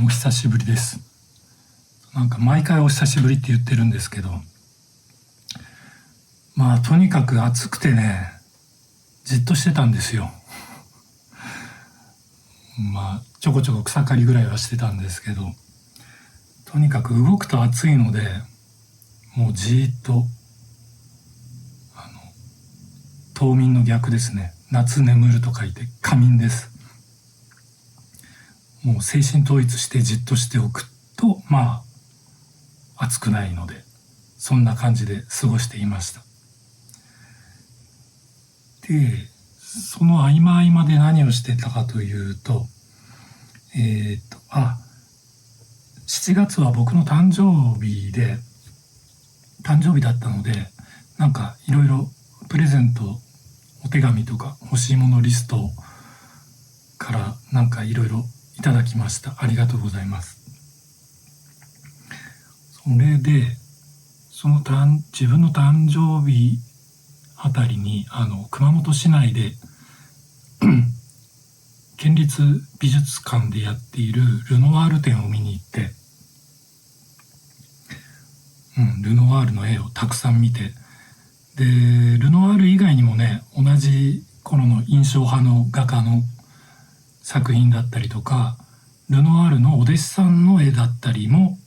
お久しぶりです。なんか毎回お久しぶりって言ってるんですけど、とにかく暑くてね、じっとしてたんですよ。ちょこちょこ草刈りぐらいはしてたんですけど、とにかく動くと暑いので、もうじーっと、冬眠の逆ですね。夏眠ると書いて夏眠です。もう精神統一してじっとしておくと、暑くないので、そんな感じで過ごしていました。で、その合間合間で何をしてたかというと、7月は僕の誕生日だったので、なんかいろいろプレゼント、お手紙とか欲しいものリストからなんかいろいろいただきました。ありがとうございます。それで、自分の誕生日あたりに熊本市内で県立美術館でやっているルノワール展を見に行って、ルノワールの絵をたくさん見て、でルノワール以外にもね、同じ頃の印象派の画家の作品だったりとか、ルノワールのお弟子さんの絵だったりも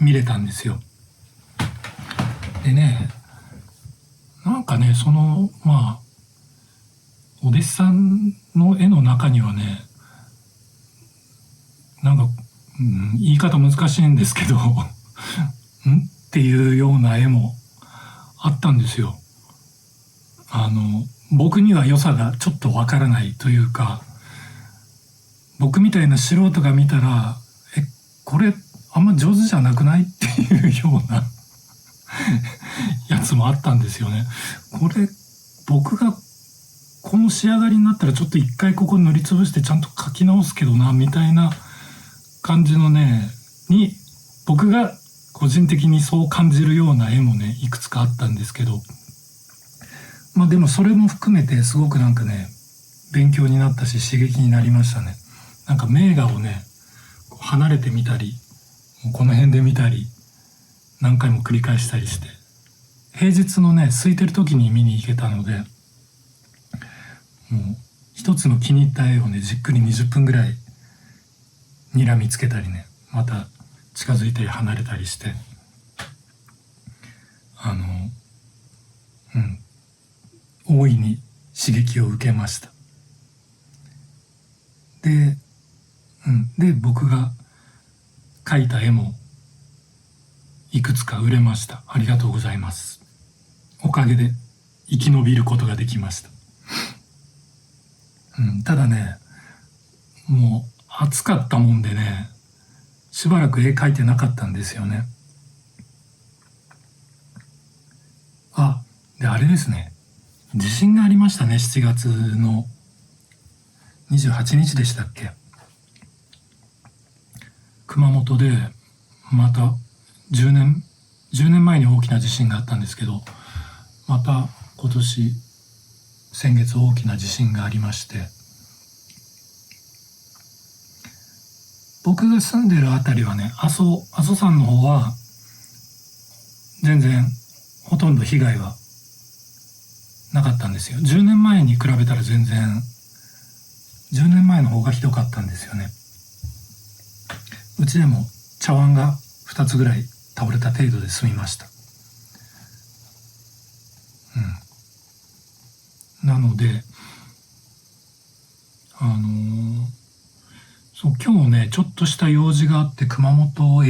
見れたんですよ。でね、なんかね、お弟子さんの絵の中にはね、なんか、言い方難しいんですけどっていうような絵もあったんですよ。僕には良さがちょっとわからないというか、僕みたいな素人が見たら、これあんま上手じゃなくないっていうようなやつもあったんですよね。これ僕がこの仕上がりになったらちょっと一回ここ塗りつぶしてちゃんと描き直すけどなみたいな感じのねに、僕が個人的にそう感じるような絵もねいくつかあったんですけど、でもそれも含めてすごくなんかね勉強になったし刺激になりましたね。なんか名画をね離れてみたり、この辺で見たり何回も繰り返したりして、平日のね空いてる時に見に行けたので、もう一つの気に入った絵をねじっくり20分ぐらい睨みつけたりね、また近づいたり離れたりして、大いに刺激を受けました。で、僕が描いた絵もいくつか売れました。ありがとうございます。おかげで生き延びることができました。ただね、もう暑かったもんでね、しばらく絵描いてなかったんですよね。で、あれですね。地震がありましたね、7月の28日でしたっけ。熊本でまた10年前に大きな地震があったんですけど、また先月大きな地震がありまして、僕が住んでるあたりはね、阿蘇山の方は全然ほとんど被害はなかったんですよ。10年前に比べたら全然10年前の方がひどかったんですよね。うちでも茶碗が2つぐらい倒れた程度で済みました。なので今日ねちょっとした用事があって熊本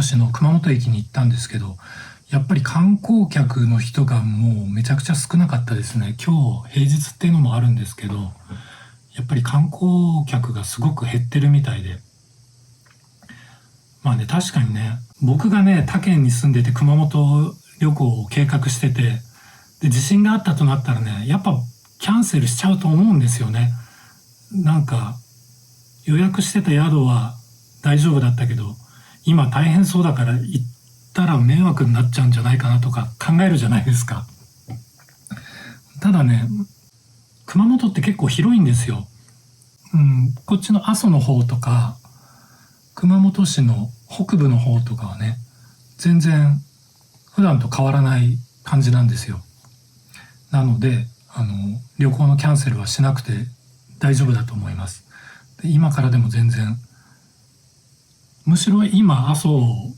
市の熊本駅に行ったんですけど、やっぱり観光客の人がもうめちゃくちゃ少なかったですね。今日平日っていうのもあるんですけど、やっぱり観光客がすごく減ってるみたいで、確かにね、僕がね他県に住んでて熊本旅行を計画してて、で地震があったとなったらね、やっぱキャンセルしちゃうと思うんですよね。なんか予約してた宿は大丈夫だったけど、今大変そうだから行ったら迷惑になっちゃうんじゃないかなとか考えるじゃないですか。ただね、熊本って結構広いんですよ。こっちの阿蘇の方とか熊本市の北部の方とかはね、全然普段と変わらない感じなんですよ。なので旅行のキャンセルはしなくて大丈夫だと思います。で今からでも全然、むしろ今阿蘇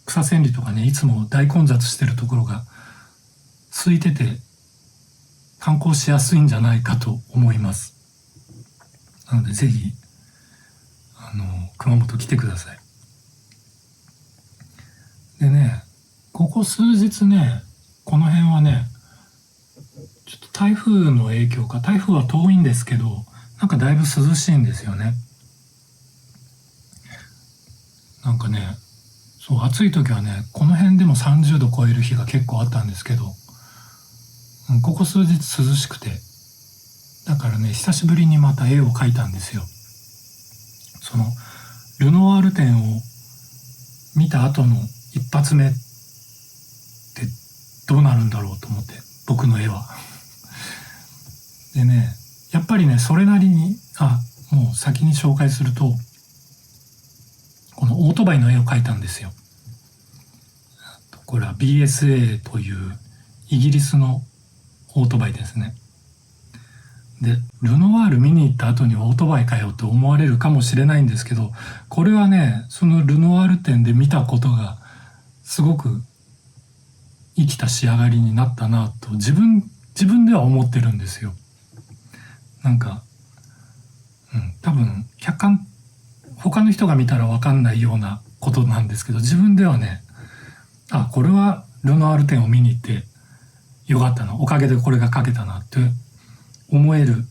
草千里とかね、いつも大混雑してるところが空いてて観光しやすいんじゃないかと思います。なのでぜひ熊本来てください。でね、ここ数日ね、この辺はね、ちょっと台風の影響か、台風は遠いんですけど、なんかだいぶ涼しいんですよね。なんかね、そう暑い時はね、この辺でも30度超える日が結構あったんですけど、ここ数日涼しくて、だからね、久しぶりにまた絵を描いたんですよ。そのルノワール展を見た後の一発目ってどうなるんだろうと思って、僕の絵は。でね、やっぱりね、それなりに、もう先に紹介すると、このオートバイの絵を描いたんですよ。これは BSA というイギリスのオートバイですね。で、ルノワール見に行った後にオートバイかよって思われるかもしれないんですけど、これはね、そのルノワール展で見たことがすごく生きた仕上がりになったなと自分では思ってるんですよ。なんか、多分他の人が見たら分かんないようなことなんですけど、自分ではね、これはルノワール展を見に行ってよかったな、おかげでこれが描けたなって思える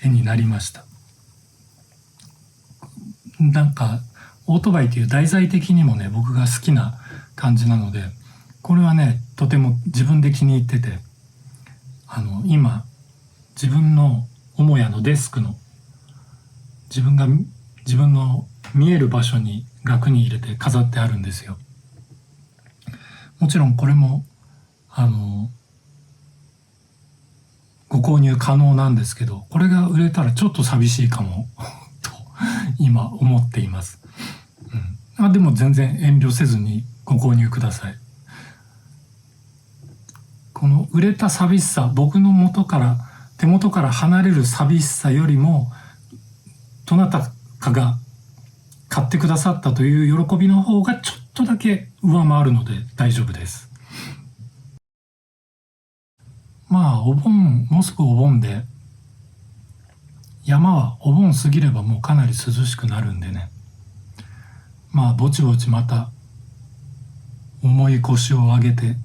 絵になりました。なんかオートバイという題材的にもね、僕が好きな感じなので、これはね、とても自分で気に入ってて、今自分の母屋のデスクの自分の見える場所に額に入れて飾ってあるんですよ。もちろんこれもご購入可能なんですけど、これが売れたらちょっと寂しいかもと今思っています。でも全然遠慮せずにご購入ください。この売れた寂しさ、僕の手元から離れる寂しさよりも、どなたかが買ってくださったという喜びの方がちょっとだけ上回るので大丈夫です。お盆、もうすぐお盆で、山はお盆過ぎればもうかなり涼しくなるんでね、ぼちぼちまた重い腰を上げて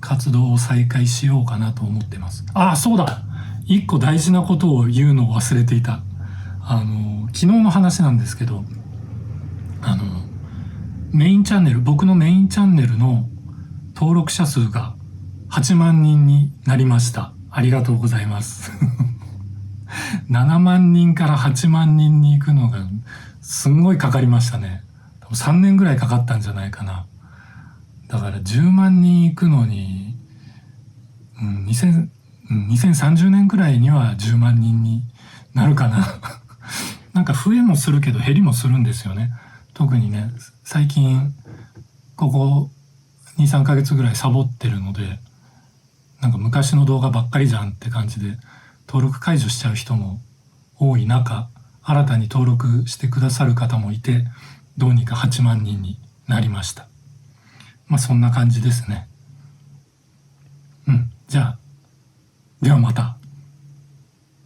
活動を再開しようかなと思ってます。そうだ、一個大事なことを言うのを忘れていた。昨日の話なんですけど、僕のメインチャンネルの登録者数が8万人になりました。ありがとうございます。7万人から8万人に行くのがすんごいかかりましたね。多分3年ぐらいかかったんじゃないかな。だから10万人行くのに、2030年くらいには10万人になるかな。なんか増えもするけど減りもするんですよね。特にね、最近ここ 2,3 ヶ月ぐらいサボってるので、なんか昔の動画ばっかりじゃんって感じで登録解除しちゃう人も多い中、新たに登録してくださる方もいて、どうにか8万人になりました。そんな感じですね。じゃあ、ではまた。